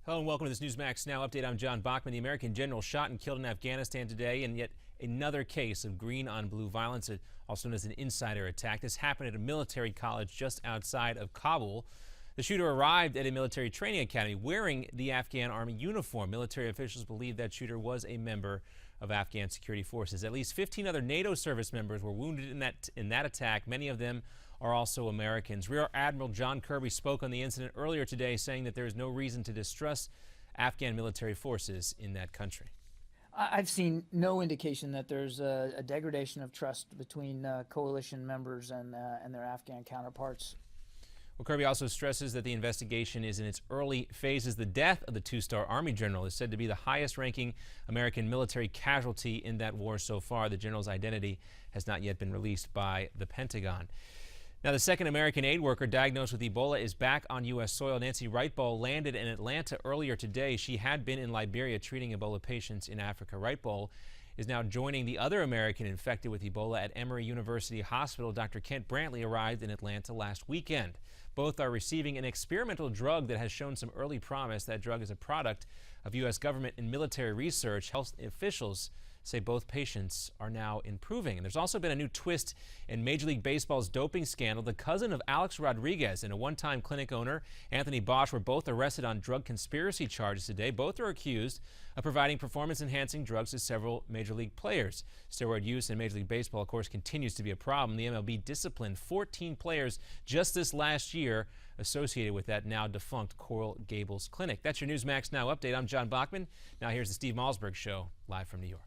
Hello and welcome to this Newsmax Now update. I'm John Bachman. The American general shot and killed in Afghanistan today, and yet another case of green on blue violence, also known as an insider attack. This happened at a military college just outside of Kabul. The shooter arrived at a military training academy wearing the Afghan army uniform. Military officials believe that shooter was a member of Afghan security forces. At least 15 other NATO service members were wounded in that attack. Many of them are also Americans. Rear Admiral John Kirby spoke on the incident earlier today, saying that there is no reason to distrust Afghan military forces in that country. I've seen no indication that there's a degradation of trust between coalition members and their Afghan counterparts. Well, Kirby also stresses that the investigation is in its early phases. The death of the two-star Army general is said to be the highest-ranking American military casualty in that war so far. The general's identity has not yet been released by the Pentagon. Now, the second American aid worker diagnosed with Ebola is back on U.S. soil. Nancy Wrightball landed in Atlanta earlier today. She had been in Liberia treating Ebola patients in Africa. Wrightball is now joining the other American infected with Ebola at Emory University Hospital. Dr. Kent Brantley arrived in Atlanta last weekend. Both are receiving an experimental drug that has shown some early promise. That drug is a product of U.S. government and military research. Health officials say both patients are now improving. And there's also been a new twist in Major League Baseball's doping scandal. The cousin of Alex Rodriguez and a one-time clinic owner, Anthony Bosch, were both arrested on drug conspiracy charges today. Both are accused of providing performance-enhancing drugs to several Major League players. Steroid use in Major League Baseball, of course, continues to be a problem. The MLB disciplined 14 players just this last year associated with that now defunct Coral Gables clinic. That's your Newsmax Now update. I'm John Bachman. Now here's the Steve Malzberg Show, live from New York.